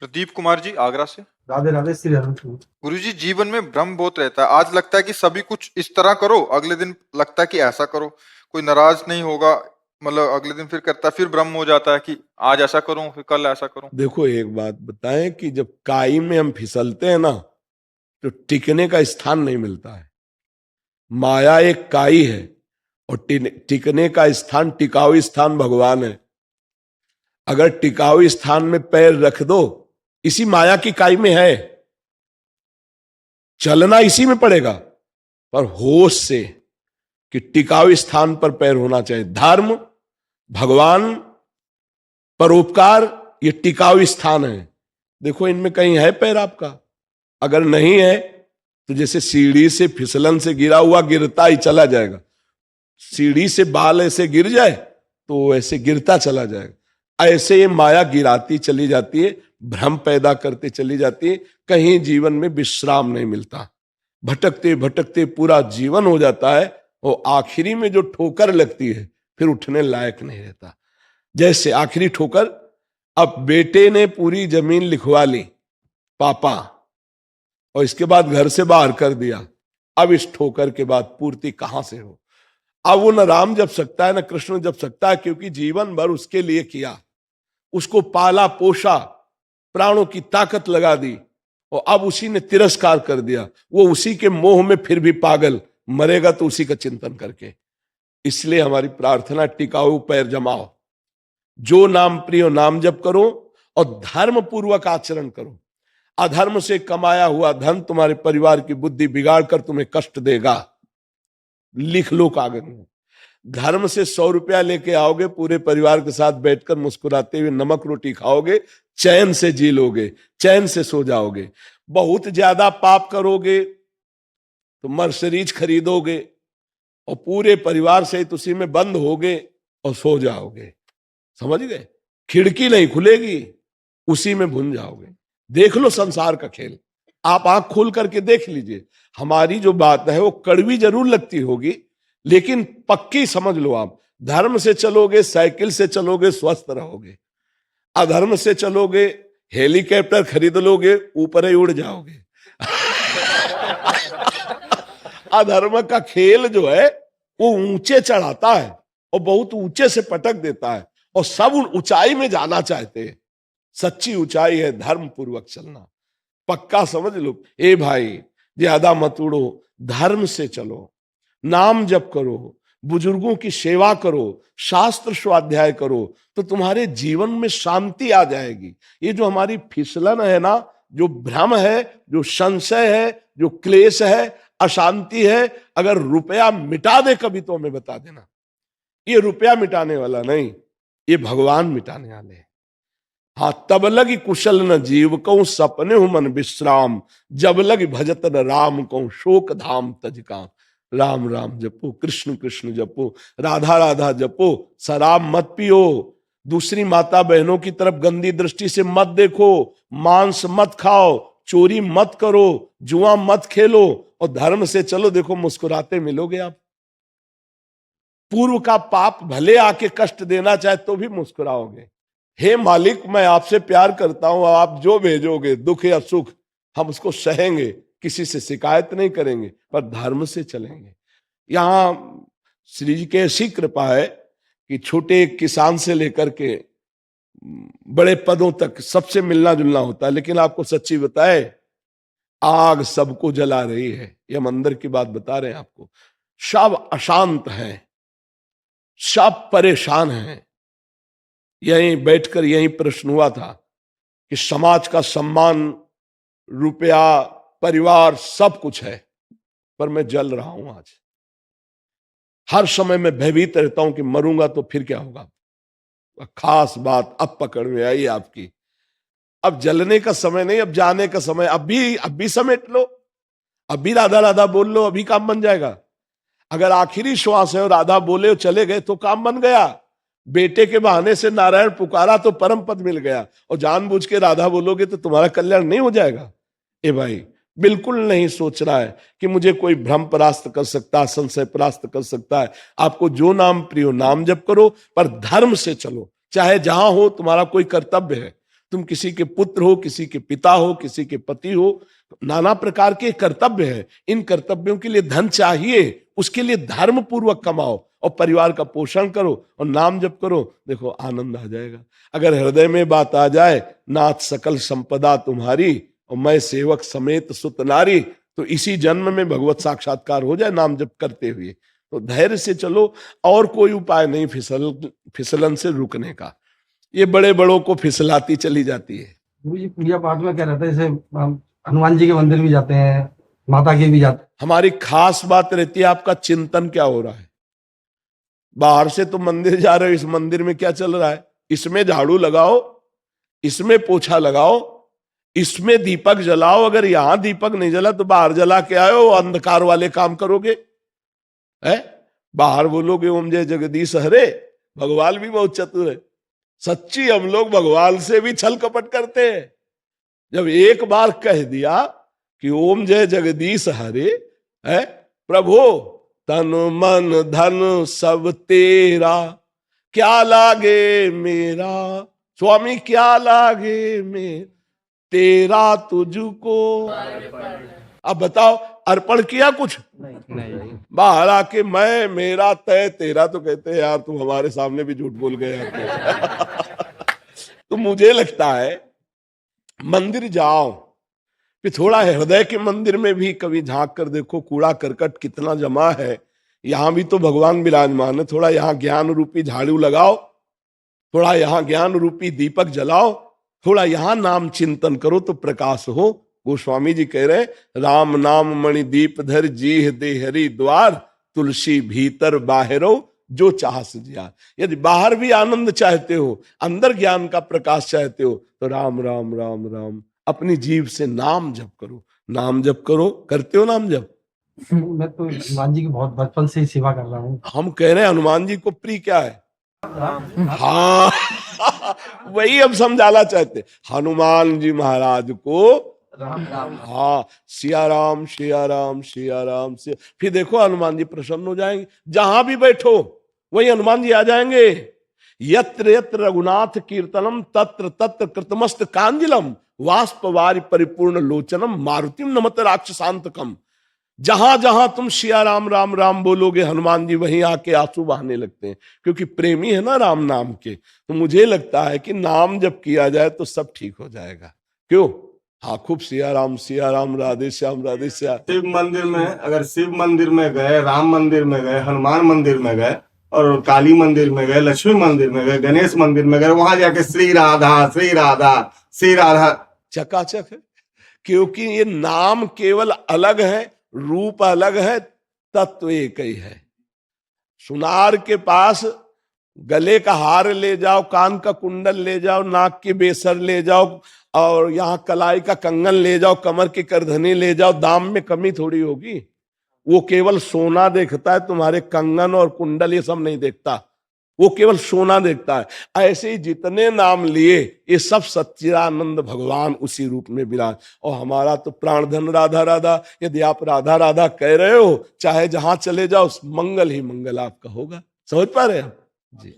प्रदीप कुमार जी, आगरा से। राधे राधे श्री राम। गुरुजी, जीवन में भ्रम बहुत रहता है। आज लगता है कि सभी कुछ इस तरह करो, अगले दिन लगता है कि ऐसा करो। कोई नाराज नहीं होगा, मतलब अगले दिन फिर करता है, फिर भ्रम हो जाता है कि आज ऐसा करूं फिर कल ऐसा करूं। देखो, एक बात बताएं कि जब काई में हम फिसलते हैं ना, तो टिकने का स्थान नहीं मिलता है। माया एक काई है और टिकने का स्थान, टिकाऊ स्थान भगवान है। अगर टिकाऊ स्थान में पैर रख दो, इसी माया की काई में है, चलना इसी में पड़ेगा, पर होश से कि टिकाऊ स्थान पर पैर होना चाहिए। धर्म, भगवान, परोपकार, ये टिकाऊ स्थान है। देखो, इनमें कहीं है पैर आपका? अगर नहीं है तो जैसे सीढ़ी से फिसलन से गिरा हुआ गिरता ही चला जाएगा। सीढ़ी से बाल ऐसे गिर जाए तो ऐसे गिरता चला जाएगा। ऐसे ये माया गिराती चली जाती है, भ्रम पैदा करते चली जाती है। कहीं जीवन में विश्राम नहीं मिलता, भटकते भटकते पूरा जीवन हो जाता है और आखिरी में जो ठोकर लगती है फिर उठने लायक नहीं रहता। जैसे आखिरी ठोकर, अब बेटे ने पूरी जमीन लिखवा ली पापा, और इसके बाद घर से बाहर कर दिया। अब इस ठोकर के बाद पूर्ति कहां से हो? अब वो न राम जप सकता है न कृष्ण जप सकता है, क्योंकि जीवन भर उसके लिए किया, उसको पाला पोषा, प्राणों की ताकत लगा दी, और अब उसी ने तिरस्कार कर दिया। वो उसी के मोह में फिर भी पागल, मरेगा तो उसी का चिंतन करके। इसलिए हमारी प्रार्थना, टिकाऊ पैर जमाओ, जो नाम प्रियो नाम जप करो और धर्म पूर्वक आचरण करो। अधर्म से कमाया हुआ धन तुम्हारे परिवार की बुद्धि बिगाड़ कर तुम्हें कष्ट देगा। लिख लो कागज में। धर्म से 100 रुपया लेके आओगे, पूरे परिवार के साथ बैठकर मुस्कुराते हुए नमक रोटी खाओगे, चैन से जी लोगे, चैन से सो जाओगे। बहुत ज्यादा पाप करोगे तो मर्सिडीज खरीदोगे और पूरे परिवार सहित उसी में बंद होगे और सो जाओगे। समझ गए? खिड़की नहीं खुलेगी, उसी में भुन जाओगे। देख लो संसार का खेल, आप आंख खोल करके देख लीजिए। हमारी जो बात है वो कड़वी जरूर लगती होगी, लेकिन पक्की समझ लो आप। धर्म से चलोगे, साइकिल से चलोगे, स्वस्थ रहोगे। अधर्म से चलोगे, हेलीकॉप्टर खरीद लोगे, ऊपर ही उड़ जाओगे। अधर्म का खेल जो है वो ऊंचे चढ़ाता है और बहुत ऊंचे से पटक देता है, और सब ऊंचाई में जाना चाहते हैं। सच्ची ऊंचाई है धर्म पूर्वक चलना। पक्का समझ लो। ए भाई, ज्यादा मत उड़ो, धर्म से चलो, नाम जप करो, बुजुर्गों की सेवा करो, शास्त्र स्वाध्याय करो, तो तुम्हारे जीवन में शांति आ जाएगी। ये जो हमारी फिसलन है ना, जो भ्रम है, जो संशय है, जो क्लेश है, अशांति है, अगर रुपया मिटा दे कभी तो हमें बता देना। ये रुपया मिटाने वाला नहीं, ये भगवान मिटाने वाले हैं। हाँ, तब लगी कुशल न जीव कहूं सपने हूं मन विश्राम, जब लगी भजत न राम कहूं शोक धाम तज काम। राम राम जपो, कृष्ण कृष्ण जपो, राधा राधा जपो, शराब मत पियो, दूसरी माता बहनों की तरफ गंदी दृष्टि से मत देखो, मांस मत खाओ, चोरी मत करो, जुआ मत खेलो, और धर्म से चलो। देखो, मुस्कुराते मिलोगे आप। पूर्व का पाप भले आके कष्ट देना चाहे तो भी मुस्कुराओगे। हे मालिक, मैं आपसे प्यार करता हूं, आप जो भेजोगे दुख या सुख हम उसको सहेंगे, किसी से शिकायत नहीं करेंगे, पर धर्म से चलेंगे। यहां श्री जी की ऐसी कृपा है कि छोटे किसान से लेकर के बड़े पदों तक सबसे मिलना जुलना होता है। लेकिन आपको सच्ची बताए, आग सबको जला रही है। ये हम अंदर की बात बता रहे हैं आपको। सब अशांत हैं, सब परेशान हैं। यहीं बैठकर यहीं प्रश्न हुआ था कि समाज का सम्मान, रुपया, परिवार सब कुछ है, पर मैं जल रहा हूं। आज हर समय मैं भयभीत रहता हूं कि मरूंगा तो फिर क्या होगा। खास बात अब पकड़ में आई आपकी। अब जलने का समय नहीं, अब जाने का समय। अब भी समेट लो, अब भी राधा राधा बोल लो, अभी काम बन जाएगा। अगर आखिरी श्वास है और राधा बोले और चले गए तो काम बन गया। बेटे के बहाने से नारायण पुकारा तो परम पद मिल गया, और जानबूझ के राधा बोलोगे तो तुम्हारा कल्याण नहीं हो जाएगा। ए भाई, बिल्कुल नहीं सोच रहा है कि मुझे कोई भ्रम परास्त कर सकता है, संशय परास्त कर सकता है। आपको जो नाम प्रियो नाम जप करो, पर धर्म से चलो। चाहे जहां हो, तुम्हारा कोई कर्तव्य है, तुम किसी के पुत्र हो, किसी के पिता हो, किसी के पति हो, नाना प्रकार के कर्तव्य है। इन कर्तव्यों के लिए धन चाहिए, उसके लिए धर्म पूर्वक कमाओ और परिवार का पोषण करो और नाम जप करो, देखो आनंद आ जाएगा। अगर हृदय में बात आ जाए, नाथ सकल संपदा तुम्हारी और मैं सेवक समेत सुत नारी, तो इसी जन्म में भगवत साक्षात्कार हो जाए नाम जप करते हुए। तो धैर्य से चलो, और कोई उपाय नहीं फिसलन से रुकने का। ये बड़े बड़ों को फिसलाती चली जाती है। जी पूजा पाठ में क्या रहता है, जैसे हम हनुमान जी के मंदिर भी जाते हैं, माता के भी जाते हैं। हमारी खास बात रहती है आपका चिंतन क्या हो रहा है। बाहर से तो मंदिर जा रहे हो, इस मंदिर में क्या चल रहा है, इसमें झाड़ू लगाओ, इसमें पोछा लगाओ, इसमें दीपक जलाओ। अगर यहां दीपक नहीं जला तो बाहर जला के आयो, अंधकार वाले काम करोगे है। बाहर बोलोगे ओम जय जगदीश हरे, भगवान भी बहुत चतुर है। सच्ची हम लोग भगवान से भी छल कपट करते हैं। जब एक बार कह दिया कि ओम जय जगदीश हरे है, प्रभु तन मन धन सब तेरा, क्या लागे मेरा स्वामी, क्या लागे मेरा, तेरा तुझको। अब बताओ, अर्पण किया कुछ नहीं। बाहर आके मैं मेरा तय तेरा, तो कहते हैं यार तुम हमारे सामने भी झूठ बोल गए। तो मुझे लगता है मंदिर जाओ, फिर थोड़ा हृदय के मंदिर में भी कभी झांक कर देखो, कूड़ा करकट कितना जमा है। यहां भी तो भगवान विराजमान है। थोड़ा यहाँ ज्ञान रूपी झाड़ू लगाओ, थोड़ा यहाँ ज्ञान रूपी दीपक जलाओ, थोड़ा यहाँ नाम चिंतन करो तो प्रकाश हो। गोस्वामी जी कह रहे, राम नाम मणि दीप धर, जीह दे हरि द्वार, तुलसी भीतर बाहरो जो चाह सजिया। यदि बाहर भी आनंद चाहते हो, अंदर ज्ञान का प्रकाश चाहते हो, तो राम राम राम राम अपनी जीव से नाम जप करो। नाम जप करो, करते हो नाम जप? मैं तो हनुमान जी की बहुत बचपन से ही सेवा कर रहा हूँ। हम कह रहे हैं हनुमान जी को प्रिय क्या है? हाँ वही हम समझाना चाहते, हनुमान जी महाराज को हाँ सिया राम सिया राम सिया राम सिया। फिर देखो हनुमान जी प्रसन्न हो जाएंगे, जहां भी बैठो वही हनुमान जी आ जाएंगे। यत्र यत्र रघुनाथ कीर्तनम तत्र तत्र कृतमस्त कांजिलम, वाष्पवारि परिपूर्ण लोचनम, मारुतिम नमत राक्षसांतकम। जहां जहां तुम सिया राम राम राम बोलोगे, हनुमान जी वहीं आके आंसू बहाने लगते हैं, क्योंकि प्रेमी है ना राम नाम के। तो मुझे लगता है कि नाम जब किया जाए तो सब ठीक हो जाएगा। क्यों? हाँ खूब सिया राम राधे श्याम राधे श्याम। शिव मंदिर में, अगर शिव मंदिर में गए, राम मंदिर में गए, हनुमान मंदिर में गए, और काली मंदिर में गए, लक्ष्मी मंदिर में गए, गणेश मंदिर में गए, वहां जाके श्री राधा श्री राधा श्री राधा चकाचक है। क्योंकि ये नाम केवल अलग है, रूप अलग है, तत्व एक ही है। सुनार के पास गले का हार ले जाओ, कान का कुंडल ले जाओ, नाक की बेसर ले जाओ, और यहाँ कलाई का कंगन ले जाओ, कमर की करधनी ले जाओ, दाम में कमी थोड़ी होगी। वो केवल सोना देखता है, तुम्हारे कंगन और कुंडल ये सब नहीं देखता, वो केवल सोना देखता है। ऐसे ही जितने नाम लिए ये सब सच्चिदानंद भगवान उसी रूप में विराज। और हमारा तो प्राणधन राधा राधा, यदि आप राधा राधा कह रहे हो, चाहे जहां चले जाओ मंगल ही मंगल आपका होगा। समझ पा रहे हैं आप जी?